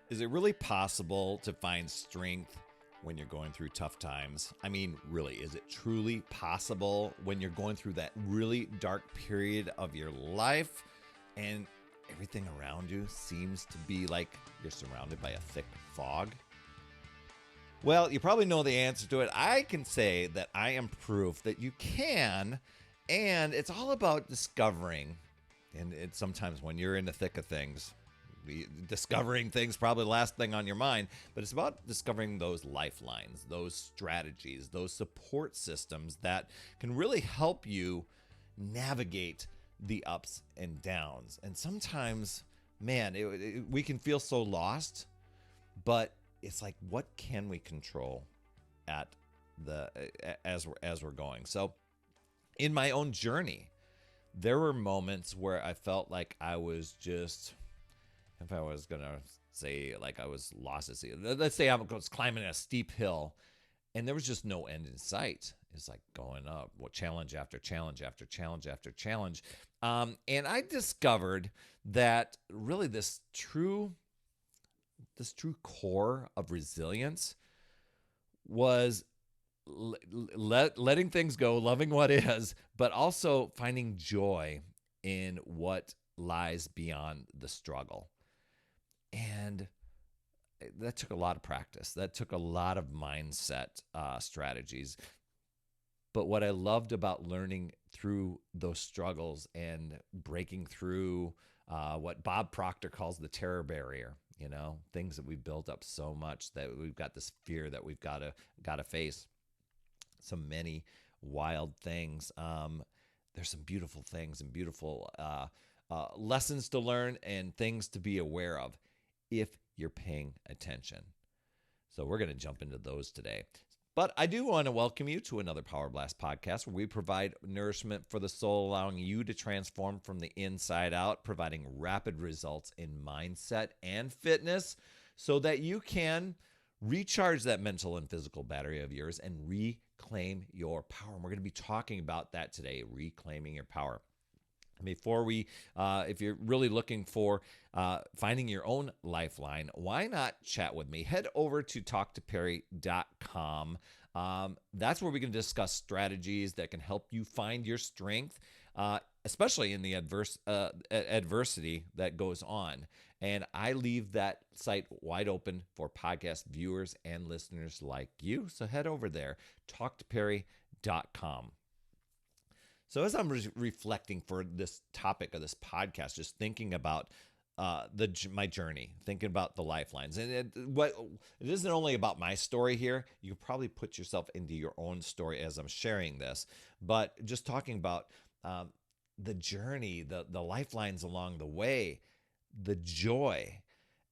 Is it really possible to find strength when you're going through tough times? I mean, really, is it truly possible when you're going through that really dark period of your life and everything around you seems to be like you're surrounded by a thick fog? Well, you probably know the answer to it. I can say that I am proof that you can, and it's all about discovering. And it's sometimes when you're in the thick of things, discovering things probably the last thing on your mind, but it's about discovering those lifelines, those strategies, those support systems that can really help you navigate the ups and downs. And sometimes, man, we can feel so lost, but it's like, what can we control at the as we're going? So, in my own journey, there were moments where I felt like I was just, if I was gonna say like I was lost at sea, let's say I was climbing a steep hill, and there was just no end in sight. It's like going up, challenge after challenge after challenge after challenge, and I discovered that really this true core of resilience was letting things go, loving what is, but also finding joy in what lies beyond the struggle. And that took a lot of practice. That took a lot of mindset strategies. But what I loved about learning through those struggles and breaking through what Bob Proctor calls the terror barrier, things that we've built up so much that we've got this fear that we've got to face. So many wild things. There's some beautiful things and beautiful lessons to learn and things to be aware of if you're paying attention. So we're going to jump into those today. But I do want to welcome you to another Power Blast podcast where we provide nourishment for the soul, allowing you to transform from the inside out, providing rapid results in mindset and fitness so that you can recharge that mental and physical battery of yours and reclaim your power. And we're going to be talking about that today, reclaiming your power. Before we, if you're really looking for finding your own lifeline, why not chat with me? Head over to talktoperry.com. That's where we can discuss strategies that can help you find your strength, especially in the adversity that goes on. And I leave that site wide open for podcast viewers and listeners like you. So head over there, talktoperry.com. So as I'm reflecting for this topic of this podcast, just thinking about my journey, thinking about the lifelines, and it isn't only about my story here. You can probably put yourself into your own story as I'm sharing this, but just talking about the journey, the lifelines along the way, the joy,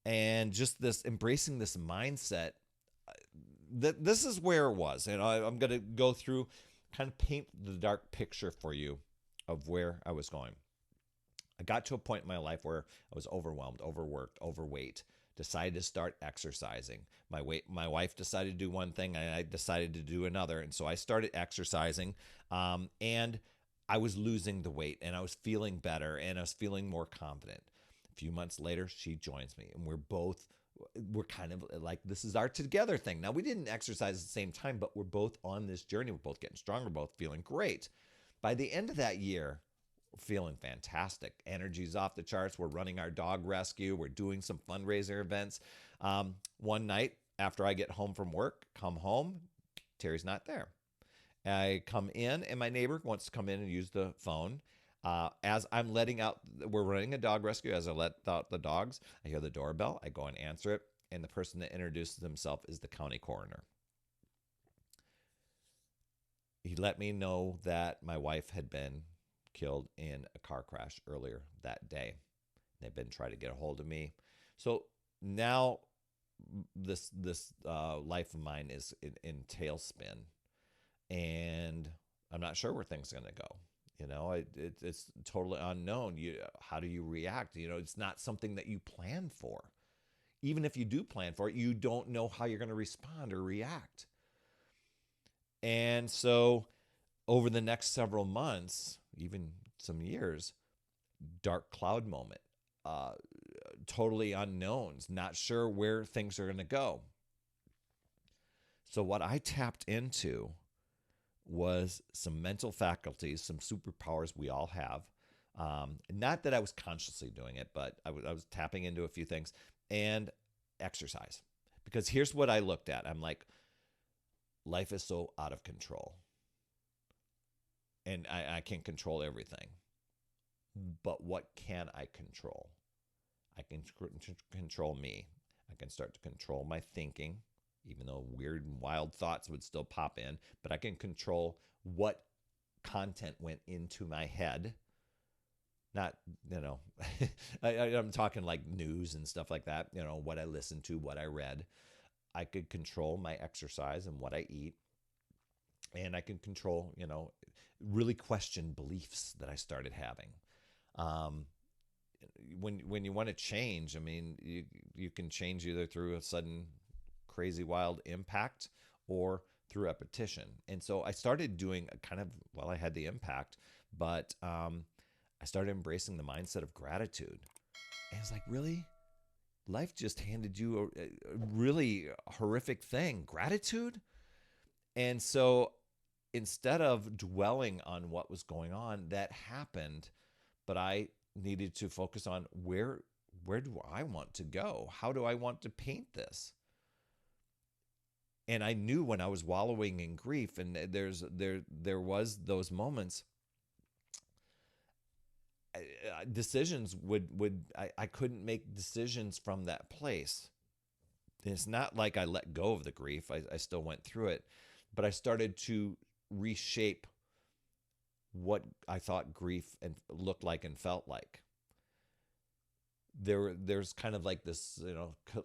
and just this embracing this mindset. That this is where it was, and I'm going to go through, kind of paint the dark picture for you of where I was going. I got to a point in my life where I was overwhelmed, overworked, overweight, decided to start exercising. My wife decided to do one thing, and I decided to do another. And so I started exercising, and I was losing the weight, and I was feeling better, and I was feeling more confident. A few months later, she joins me, and we're kind of like, this is our together thing. Now, we didn't exercise at the same time, but we're both on this journey. We're both getting stronger, both feeling great. By the end of that year, we're feeling fantastic. Energy's off the charts. We're running our dog rescue. We're doing some fundraiser events. One night after I get home from work, come home, Terry's not there. I come in, and my neighbor wants to come in and use the phone. As I'm we're running a dog rescue. As I let out the dogs, I hear the doorbell. I go and answer it. And the person that introduces himself is the county coroner. He let me know that my wife had been killed in a car crash earlier that day. They've been trying to get a hold of me. So now this life of mine is in tailspin. And I'm not sure where things are going to go. It's totally unknown. How do you react? It's not something that you plan for. Even if you do plan for it, you don't know how you're going to respond or react. And so over the next several months, even some years, dark cloud moment. totally unknowns, not sure where things are going to go. So what I tapped into was some mental faculties, some superpowers we all have. Not that I was consciously doing it, but I was tapping into a few things, and exercise. Because here's what I looked at. I'm like, life is so out of control. And I can't control everything. But what can I control? I can control me. I can start to control my thinking, even though weird and wild thoughts would still pop in. But I can control what content went into my head. Not, I'm talking like news and stuff like that, what I listened to, what I read. I could control my exercise and what I eat. And I can control, really question beliefs that I started having. When you want to change, I mean, you can change either through a sudden crazy wild impact or through repetition. And so I started doing I had the impact, but I started embracing the mindset of gratitude. And it's like, really? Life just handed you a really horrific thing, gratitude? And so instead of dwelling on what was going on, that happened, but I needed to focus on where do I want to go? How do I want to paint this? And I knew when I was wallowing in grief, and there was those moments, decisions I couldn't make decisions from that place. It's not like I let go of the grief. I still went through it, but I started to reshape what I thought grief and looked like and felt like. There's kind of like this,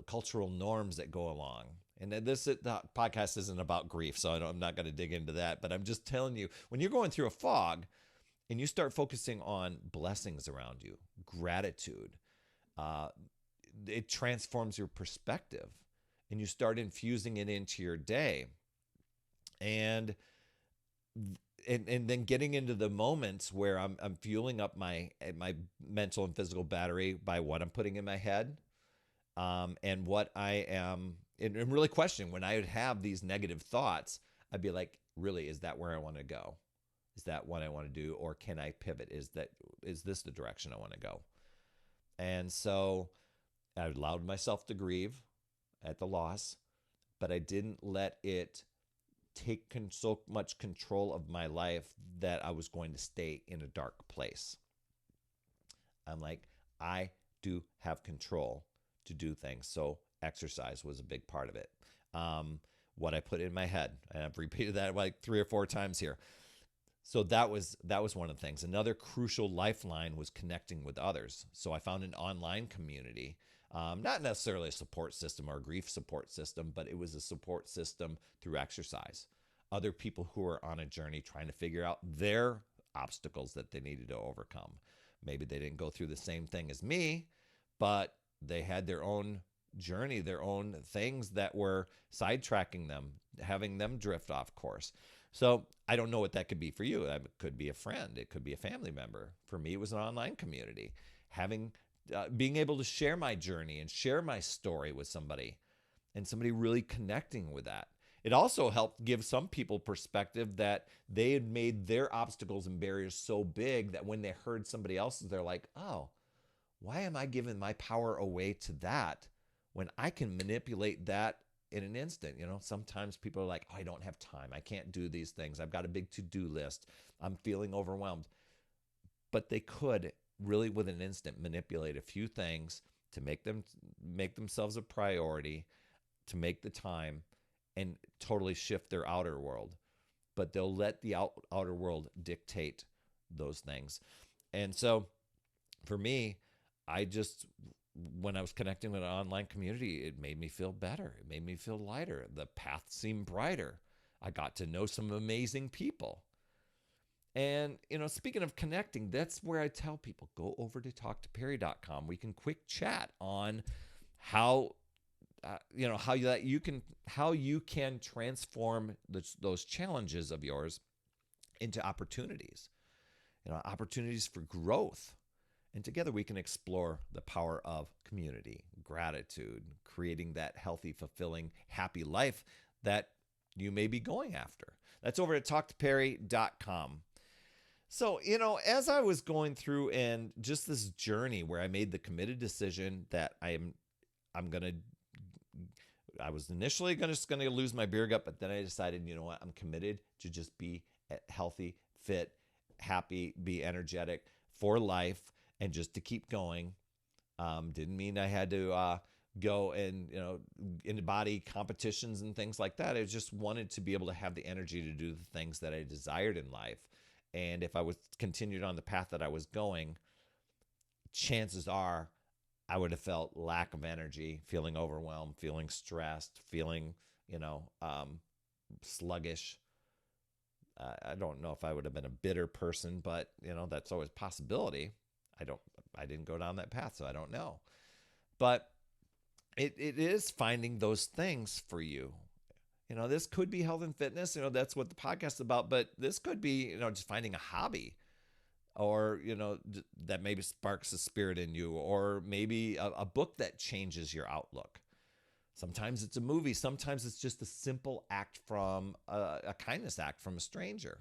cultural norms that go along. And the podcast isn't about grief, so I'm not going to dig into that. But I'm just telling you, when you're going through a fog and you start focusing on blessings around you, gratitude, it transforms your perspective, and you start infusing it into your day. And then getting into the moments where I'm fueling up my mental and physical battery by what I'm putting in my head, and what I am, and really questioning when I would have these negative thoughts. I'd be like, really, is that where I want to go? Is that what I want to do, or can I pivot? Is this the direction I want to go? And so I allowed myself to grieve at the loss, but I didn't let it take so much control of my life that I was going to stay in a dark place. I'm like, I do have control to do things. So exercise was a big part of it. What I put in my head, and I've repeated that like 3 or 4 times here. So that was one of the things. Another crucial lifeline was connecting with others. So I found an online community, not necessarily a support system or a grief support system, but it was a support system through exercise. Other people who are on a journey trying to figure out their obstacles that they needed to overcome. Maybe they didn't go through the same thing as me, but they had their own journey, their own things that were sidetracking them, having them drift off course. So I don't know what that could be for you. It could be a friend. It could be a family member. For me, it was an online community. Being able to share my journey and share my story with somebody, and somebody really connecting with that. It also helped give some people perspective that they had made their obstacles and barriers so big that when they heard somebody else's, they're like, oh, why am I giving my power away to that when I can manipulate that in an instant? Sometimes people are like, oh, I don't have time. I can't do these things. I've got a big to-do list. I'm feeling overwhelmed. But they could really, with an instant, manipulate a few things to make themselves a priority, to make the time, and totally shift their outer world. But they'll let the outer world dictate those things. And so for me, when I was connecting with an online community, it made me feel better. It made me feel lighter. The path seemed brighter. I got to know some amazing people. And, speaking of connecting, that's where I tell people, go over to talktoperry.com. We can quick chat on how you can transform those challenges of yours into opportunities, opportunities for growth. And together we can explore the power of community, gratitude, creating that healthy, fulfilling, happy life that you may be going after. That's over at talktoperry.com. So, as I was going through and just this journey where I made the committed decision that I'm going to, I was initially just going to lose my beer gut, but then I decided, you know what, I'm committed to just be healthy, fit, happy, be energetic for life, and just to keep going. Didn't mean I had to go and, into body competitions and things like that. I just wanted to be able to have the energy to do the things that I desired in life. And if I was continued on the path that I was going, chances are I would have felt lack of energy, feeling overwhelmed, feeling stressed, feeling, sluggish. I don't know if I would have been a bitter person, but, that's always a possibility. I didn't go down that path, so I don't know. But it is finding those things for you. This could be health and fitness. That's what the podcast is about. But this could be, just finding a hobby, or, that maybe sparks a spirit in you, or maybe a book that changes your outlook. Sometimes it's a movie. Sometimes it's just a simple act from a kindness act from a stranger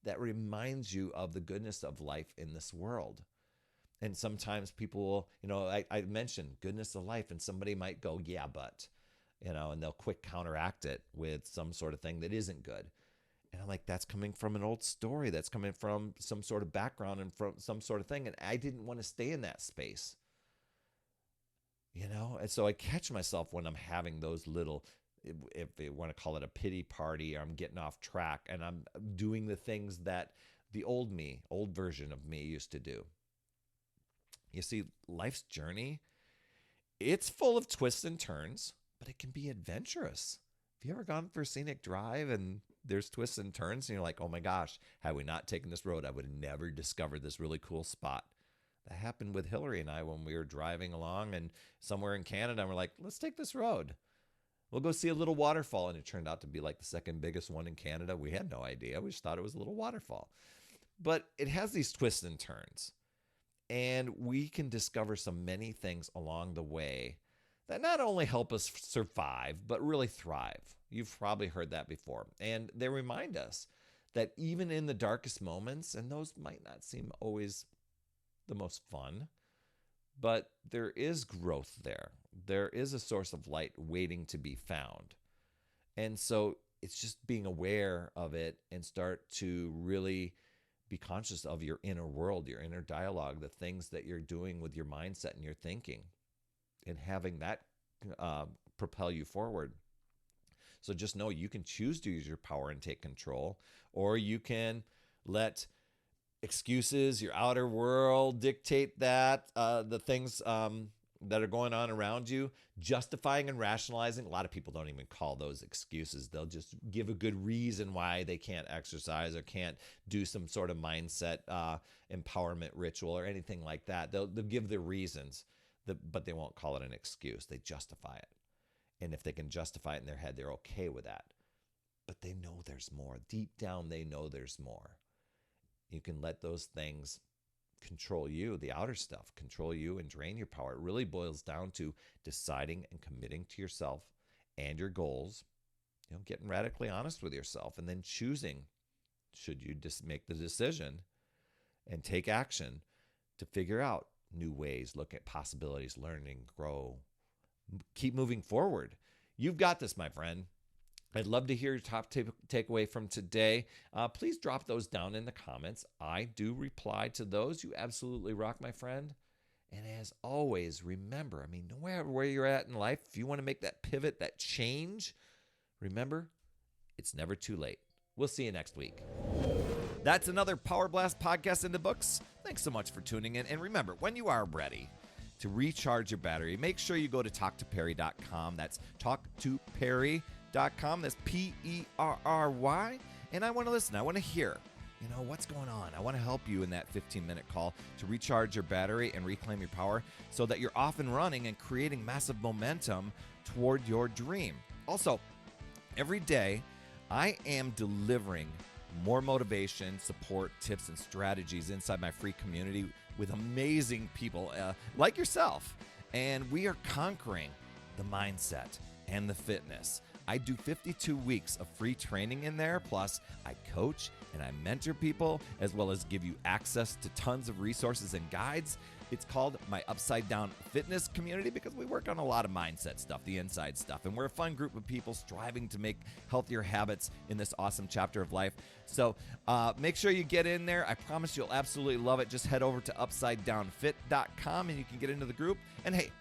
that reminds you of the goodness of life in this world. And sometimes people will, I mentioned goodness of life, and somebody might go, yeah, but, and they'll quick counteract it with some sort of thing that isn't good. And I'm like, that's coming from an old story. That's coming from some sort of background and from some sort of thing. And I didn't want to stay in that space, And so I catch myself when I'm having those little, if you want to call it a pity party, or I'm getting off track and I'm doing the things that the old version of me used to do. You see, life's journey, it's full of twists and turns, but it can be adventurous. Have you ever gone for a scenic drive and there's twists and turns and you're like, oh my gosh, had we not taken this road, I would have never discovered this really cool spot. That happened with Hillary and I when we were driving along and somewhere in Canada, and we're like, let's take this road. We'll go see a little waterfall. And it turned out to be like the second biggest one in Canada. We had no idea. We just thought it was a little waterfall. But it has these twists and turns. And we can discover so many things along the way that not only help us survive, but really thrive. You've probably heard that before. And they remind us that even in the darkest moments, and those might not seem always the most fun, but there is growth there. There is a source of light waiting to be found. And so it's just being aware of it and start to really be conscious of your inner world, your inner dialogue, the things that you're doing with your mindset and your thinking, and having that propel you forward. So just know you can choose to use your power and take control, or you can let excuses, your outer world dictate that, the things that are going on around you, justifying and rationalizing. A lot of people don't even call those excuses. They'll just give a good reason why they can't exercise or can't do some sort of mindset empowerment ritual or anything like that. They'll give the reasons, but they won't call it an excuse. They justify it. And if they can justify it in their head, they're okay with that. But they know there's more. Deep down, they know there's more. You can let those things control you, the outer stuff, control you and drain your power. It really boils down to deciding and committing to yourself and your goals, getting radically honest with yourself, and then choosing, should you just make the decision and take action to figure out new ways, look at possibilities, learning, grow, keep moving forward. You've got this, my friend. I'd love to hear your top takeaway from today. Please drop those down in the comments. I do reply to those. You absolutely rock, my friend. And as always, remember, no matter where you're at in life, if you want to make that pivot, that change, remember, it's never too late. We'll see you next week. That's another Power Blast podcast in the books. Thanks so much for tuning in. And remember, when you are ready to recharge your battery, make sure you go to talktoperry.com. That's talktoperry.com. That's Perry. And I want to listen. I want to hear, what's going on. I want to help you in that 15-minute call to recharge your battery and reclaim your power so that you're off and running and creating massive momentum toward your dream. Also, every day, I am delivering more motivation, support, tips, and strategies inside my free community with amazing people like yourself. And we are conquering the mindset and the fitness. I do 52 weeks of free training in there. Plus, I coach and I mentor people, as well as give you access to tons of resources and guides. It's called my Upside Down Fitness community because we work on a lot of mindset stuff, the inside stuff. And we're a fun group of people striving to make healthier habits in this awesome chapter of life. So make sure you get in there. I promise you'll absolutely love it. Just head over to upsidedownfit.com and you can get into the group. And hey,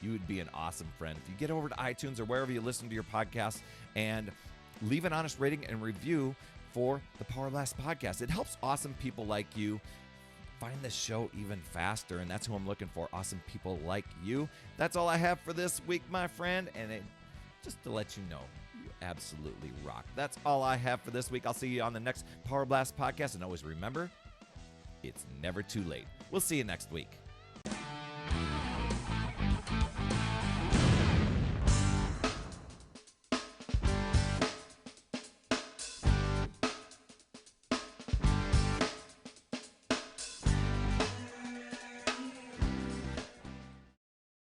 you would be an awesome friend if you get over to iTunes or wherever you listen to your podcast and leave an honest rating and review for the Power Blast podcast. It helps awesome people like you find the show even faster, and that's who I'm looking for, awesome people like you. That's all I have for this week, my friend, and just to let you know, you absolutely rock. That's all I have for this week. I'll see you on the next Power Blast podcast, and always remember, it's never too late. We'll see you next week.